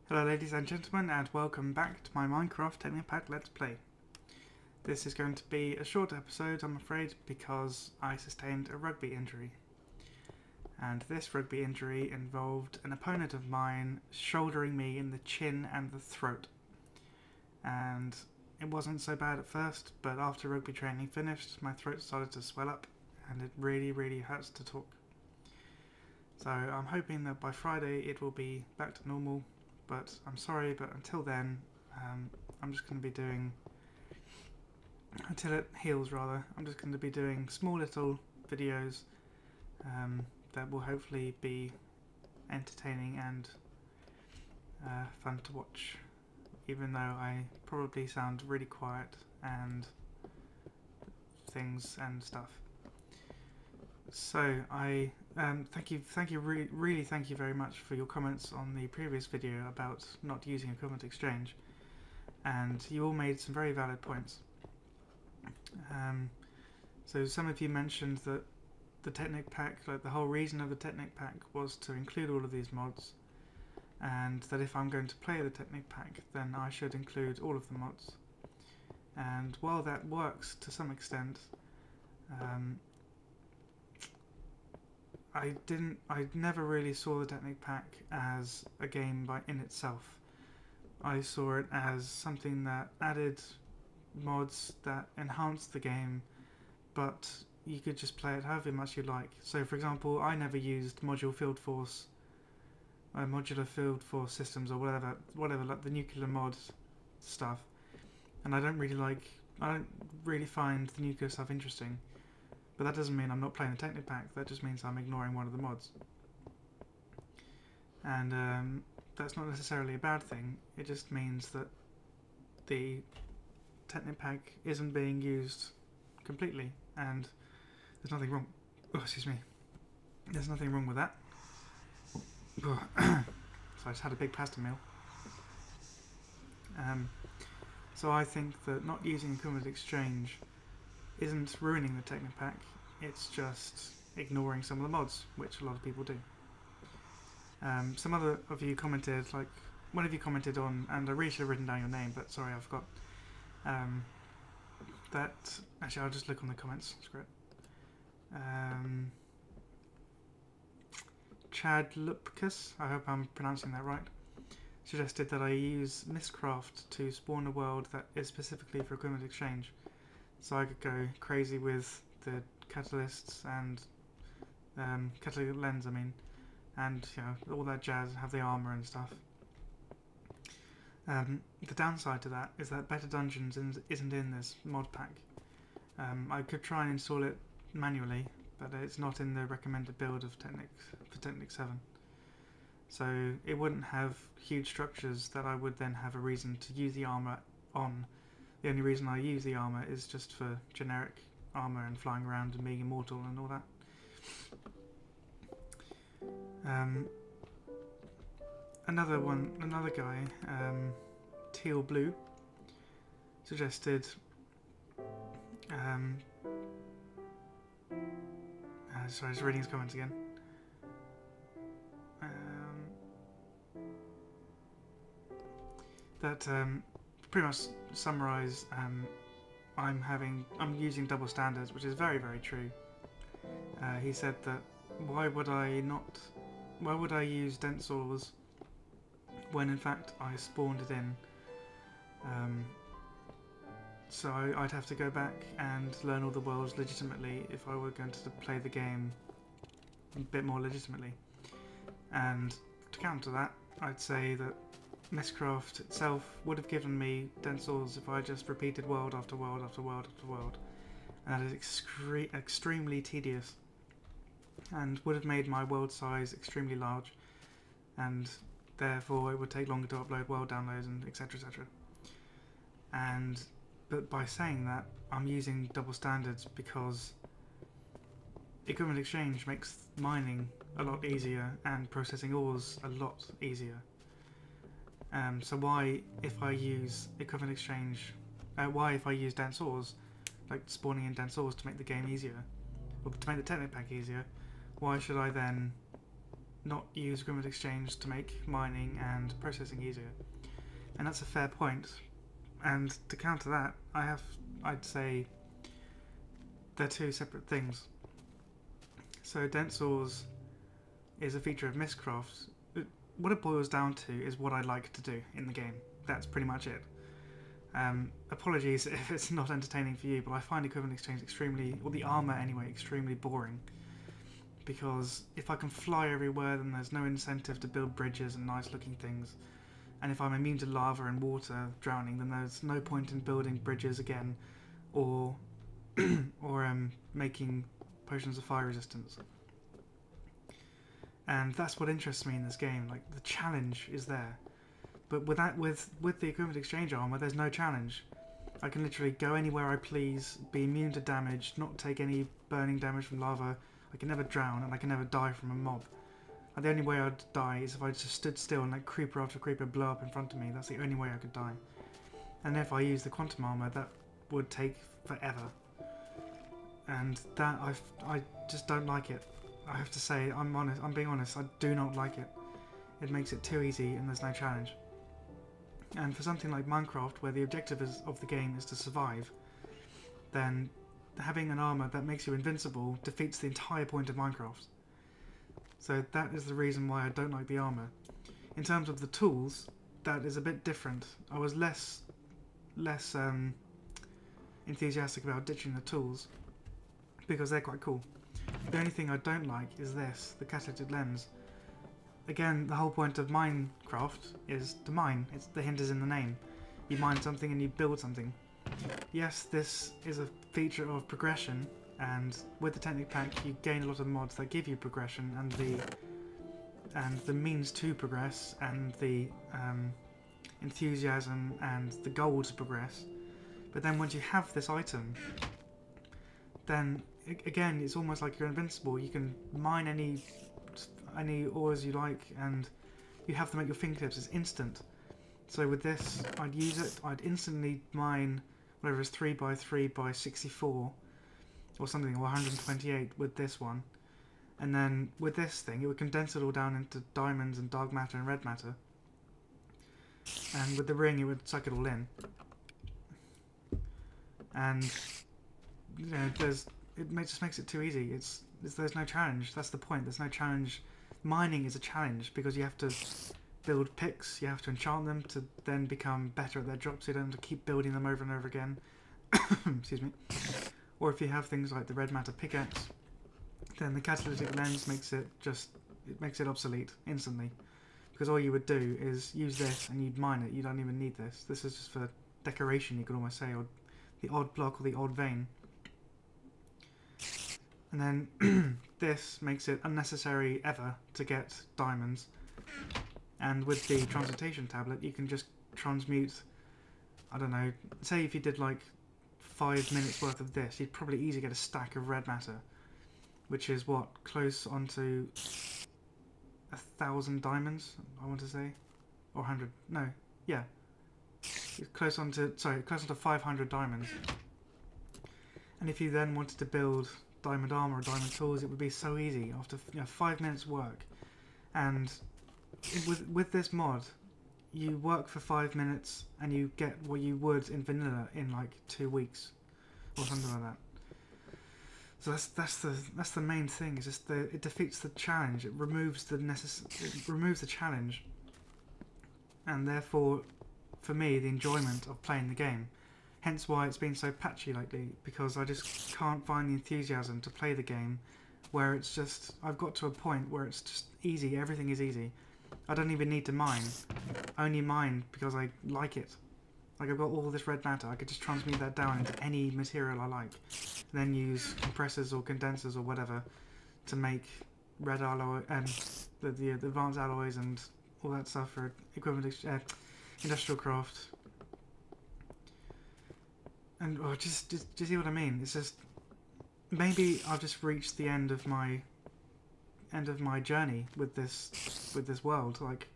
Hello ladies and gentlemen, and welcome back to my Minecraft Technic Let's Play. This is going to be a short episode, I'm afraid, because I sustained a rugby injury. And this rugby injury involved an opponent of mine shouldering me in the chin and the throat. And it wasn't so bad at first, but after rugby training finished, my throat started to swell up, and it really hurts to talk. So I'm hoping that by Friday it will be back to normal. But I'm sorry, but until then, I'm just going to be doing, until it heals rather, I'm just going to be doing small little videos that will hopefully be entertaining and fun to watch, even though I probably sound really quiet and things and stuff. So I thank you, really thank you very much for your comments on the previous video about not using equipment exchange, and you all made some very valid points. So some of you mentioned that the Technic pack, like the whole reason of the Technic pack was to include all of these mods, and that if I'm going to play the Technic pack then I should include all of the mods. And while that works to some extent, I never really saw the Technic pack as a game in itself. I saw it as something that added mods that enhanced the game, but you could just play it however much you like. So for example, I never used modular field force systems or whatever like the nuclear mod stuff, and I don't really find the nuclear stuff interesting. But that doesn't mean I'm not playing the Technic pack, that just means I'm ignoring one of the mods. And that's not necessarily a bad thing, it just means that the Technic pack isn't being used completely, and there's nothing wrong. Oh, excuse me. There's nothing wrong with that. So I just had a big pasta meal. So I think that not using equipment exchange isn't ruining the Technic pack, it's just ignoring some of the mods, which a lot of people do. Some other of you commented, like one of you commented on, and I really should have written down your name, but sorry, I forgot. That actually, I'll just look on the comments. Screw it. Chad Lupkus, I hope I'm pronouncing that right, suggested that I use Mistcraft to spawn a world that is specifically for equipment exchange. So I could go crazy with the catalysts and catalytic lens, and you know, all that jazz, have the armor and stuff. The downside to that is that Better Dungeons isn't in this mod pack. I could try and install it manually, but it's not in the recommended build of Technic for Technic 7. So it wouldn't have huge structures that I would then have a reason to use the armor on. The only reason I use the armor is just for generic armor and flying around and being immortal and all that. Another guy, Teal Blue, suggested sorry, just reading his comments again. That pretty much summarise, I'm using double standards, which is very true. He said that why would I use dense ores when in fact I spawned it in, so I'd have to go back and learn all the worlds legitimately if I were going to play the game a bit more legitimately. And to counter that, I'd say that Mistcraft itself would have given me dense ores if I just repeated world after world after world after world, and that is extremely tedious, and would have made my world size extremely large, and therefore it would take longer to upload world downloads and etc. But by saying that, I'm using double standards because equipment exchange makes mining a lot easier and processing ores a lot easier. So why, if I use equipment exchange, if I use dense ores, like spawning in dense ores to make the game easier, or to make the Technic pack easier, why should I then not use equipment exchange to make mining and processing easier. And that's a fair point. And to counter that, I'd say they're two separate things. So dense ores is a feature of Mistcraft. What it boils down to is what I like to do in the game. That's pretty much it. Apologies if it's not entertaining for you, but I find equipment exchange extremely, or the armour anyway, extremely boring. Because if I can fly everywhere, then there's no incentive to build bridges and nice looking things. And if I'm immune to lava and water drowning, then there's no point in building bridges again, or making potions of fire resistance. And that's what interests me in this game. Like, the challenge is there. But with the equipment exchange armor, there's no challenge. I can literally go anywhere I please, be immune to damage, not take any burning damage from lava. I can never drown, and I can never die from a mob. And the only way I'd die is if I just stood still and let creeper after creeper blow up in front of me. That's the only way I could die. And if I use the quantum armor, that would take forever. And that I just don't like it. I have to say, I'm being honest, I do not like it. It makes it too easy and there's no challenge. And for something like Minecraft, where the objective of the game is to survive, then having an armor that makes you invincible defeats the entire point of Minecraft. So that is the reason why I don't like the armor. In terms of the tools, that is a bit different. I was less enthusiastic about ditching the tools, because they're quite cool. The only thing I don't like is this, the catalytic lens. Again, the whole point of Minecraft is to mine. The hint is in the name. You mine something and you build something. Yes, this is a feature of progression, and with the Technic pack you gain a lot of mods that give you progression and the means to progress, and the enthusiasm and the goal to progress. But then once you have this item, then again it's almost like you're invincible. You can mine any ores you like, and you have them at your fingertips. It's instant. So with this, I'd use it. I'd instantly mine whatever is 3x3 by 64 or something, or 128 with this one. And then with this thing, it would condense it all down into diamonds and dark matter and red matter. And with the ring, it would suck it all in. And you know, just makes it too easy. There's no challenge. That's the point. There's no challenge. Mining is a challenge because you have to build picks, you have to enchant them to then become better at their job, so you don't have to keep building them over and over again. Excuse me. Or if you have things like the red matter pickaxe, then the catalytic lens makes it obsolete instantly. Because all you would do is use this and you'd mine it. You don't even need this. This is just for decoration, you could almost say, or the odd block or the odd vein. And then this makes it unnecessary ever to get diamonds. And with the transmutation tablet, you can just transmute, I don't know, say if you did like 5 minutes worth of this, you'd probably easily get a stack of red matter, which is what, close onto 1,000 diamonds, I want to say, or 100, no, yeah, close onto 500 diamonds. And if you then wanted to build diamond armor or diamond tools, it would be so easy after 5 minutes work. And with this mod, you work for 5 minutes and you get what you would in vanilla in like 2 weeks or something like that. So that's the main thing. It's just it defeats the challenge. It removes the challenge, and therefore, for me, the enjoyment of playing the game. Hence why it's been so patchy lately, because I just can't find the enthusiasm to play the game, where it's just, I've got to a point where it's just easy, everything is easy. I don't even need to mine. I only mine because I like it. Like, I've got all this red matter, I could just transmute that down into any material I like. Then use compressors or condensers or whatever to make red alloy, the advanced alloys and all that stuff for equipment, industrial craft. And just see what I mean? It's just, maybe I've just reached the end of my journey with this world. Like,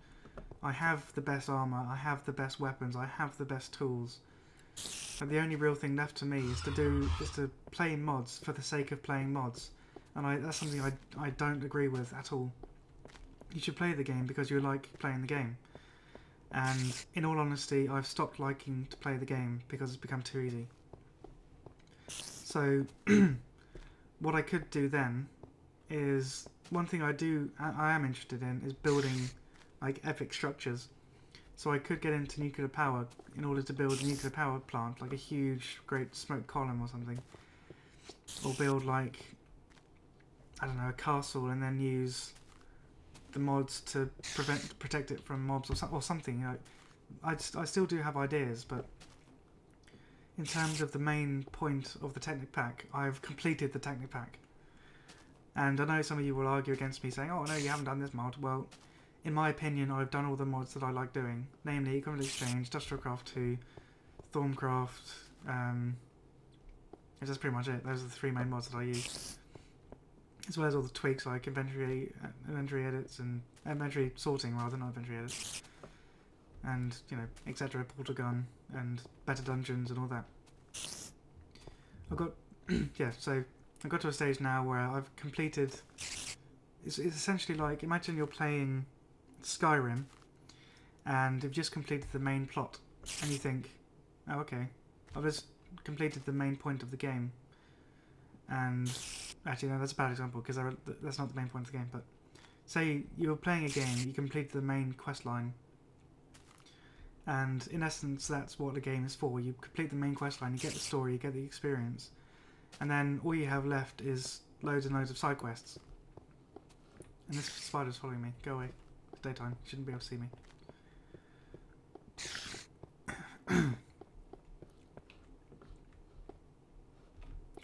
I have the best armor, I have the best weapons, I have the best tools. And the only real thing left to me is to play mods for the sake of playing mods. And that's something I don't agree with at all. you should play the game because you like playing the game. And in all honesty, I've stopped liking to play the game because it's become too easy. So what I could do then is, one thing I am interested in is building like epic structures. So I could get into nuclear power in order to build a nuclear power plant, like a huge, great smoke column or something. Or build like, I don't know, a castle and then use the mods to protect it from mobs or something. You know, I still do have ideas, but in terms of the main point of the Technic pack, I've completed the Technic pack. And I know some of you will argue against me saying, oh no, you haven't done this mod. Well, in my opinion, I've done all the mods that I like doing, namely Equipment Exchange, Industrialcraft 2, Thorncraft, that's pretty much it. Those are the three main mods that I use. As well as all the tweaks like inventory edits and inventory sorting rather, not inventory edits. And, you know, etc. Portal gun and better dungeons and all that. I've got, yeah, so I've got to a stage now where I've completed, it's essentially like, imagine you're playing Skyrim and you've just completed the main plot and you think, oh okay, I've just completed the main point of the game. And actually no, that's a bad example because that's not the main point of the game, but say you're playing a game, you completed the main quest line, and in essence that's what the game is for. You complete the main quest line, you get the story, you get the experience, and then all you have left is loads and loads of side quests. And this spider's following me. Go away. It's daytime. You shouldn't be able to see me.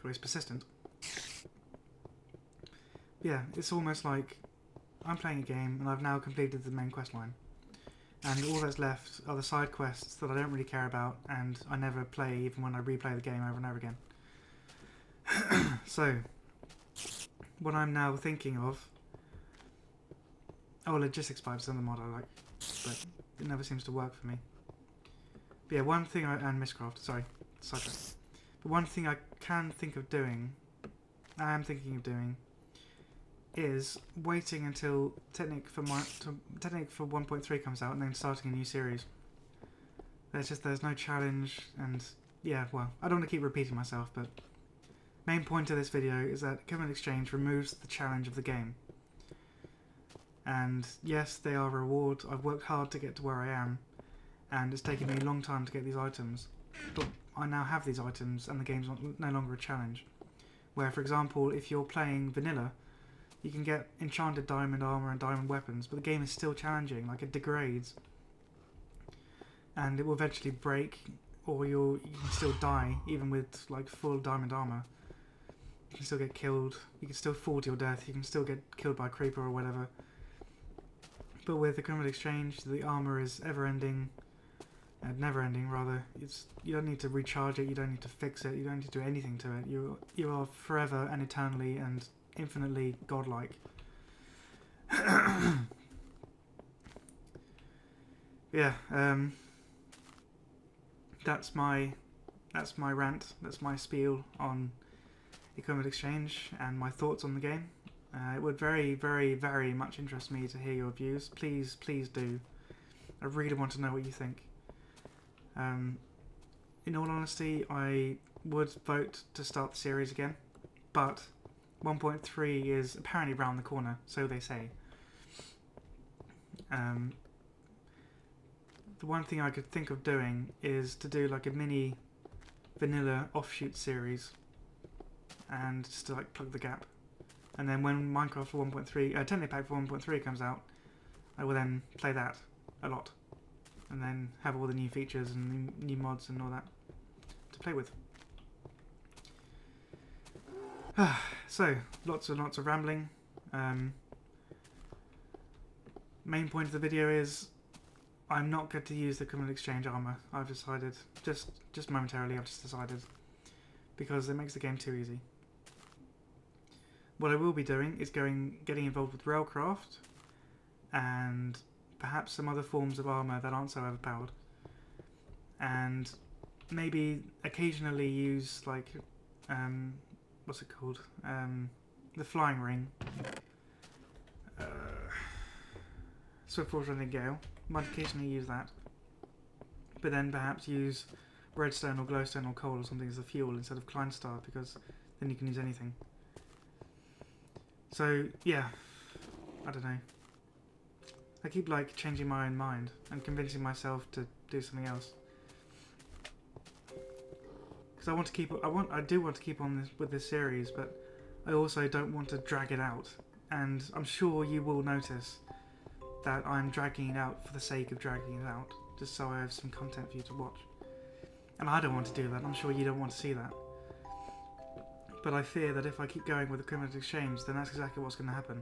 Oh, he's persistent. Yeah, it's almost like I'm playing a game and I've now completed the main quest line. And all that's left are the side quests that I don't really care about and I never play even when I replay the game over and over again. So, what I'm now thinking of... Oh, logistics pipes is another mod I like, but it never seems to work for me. But yeah, one thing and Mistcraft, sorry, sidetrack. But one thing I can think of doing, I am thinking of doing, is waiting until Technic for 1.3 comes out and then starting a new series. There's no challenge, and yeah, well, I don't want to keep repeating myself, but main point of this video is that Equipment Exchange removes the challenge of the game. And yes, they are rewards. I've worked hard to get to where I am, and it's taken me a long time to get these items. But I now have these items, and the game's no longer a challenge. Where, for example, if you're playing vanilla, you can get enchanted diamond armor and diamond weapons, but the game is still challenging. Like, it degrades, and it will eventually break, or you can still die even with like full diamond armor. You can still get killed. You can still fall to your death. You can still get killed by a creeper or whatever. But with the Equipment Exchange, the armor is ever-ending, never-ending rather. You don't need to recharge it. You don't need to fix it. You don't need to do anything to it. You are forever and eternally and infinitely godlike. Yeah, that's my rant. That's my spiel on Equipment Exchange and my thoughts on the game. It would very, very, very much interest me to hear your views. Please, please do. I really want to know what you think. In all honesty, I would vote to start the series again, but 1.3 is apparently round the corner, so they say. The one thing I could think of doing is to do like a mini vanilla offshoot series and just to like plug the gap. And then when Minecraft for 1.3, Technic Pack for 1.3 comes out, I will then play that a lot. And then have all the new features and new mods and all that to play with. So, lots and lots of rambling. Main point of the video is I'm not going to use the Equipment Exchange armor. I've decided, just momentarily I've just decided, because it makes the game too easy. What I will be doing is getting involved with railcraft and perhaps some other forms of armour that aren't so overpowered. And maybe occasionally use like, what's it called? The flying ring. Swiftwater and Gale. Might occasionally use that. But then perhaps use redstone or glowstone or coal or something as a fuel instead of Kleinstar, because then you can use anything. So, yeah. I don't know. I keep, like, changing my own mind and convincing myself to do something else. Because I want to keep... I do want to keep on with this series, but I also don't want to drag it out. And I'm sure you will notice that I'm dragging it out for the sake of dragging it out, just so I have some content for you to watch. And I don't want to do that. I'm sure you don't want to see that. But I fear that if I keep going with the Criminal Exchange, then that's exactly what's going to happen.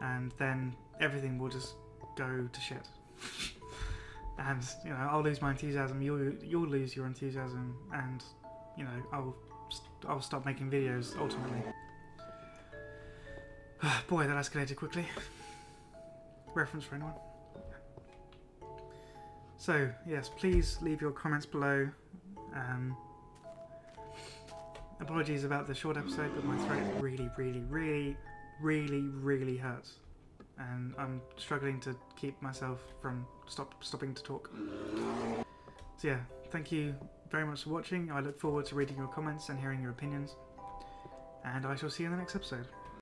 And then everything will just go to shit. And, you know, I'll lose my enthusiasm, you'll lose your enthusiasm, and, you know, I'll stop making videos, ultimately. Boy, that escalated quickly. Reference for anyone? So, yes, please leave your comments below. Apologies about the short episode, but my throat really hurts. And I'm struggling to keep myself from stopping to talk. So yeah, thank you very much for watching. I look forward to reading your comments and hearing your opinions. And I shall see you in the next episode.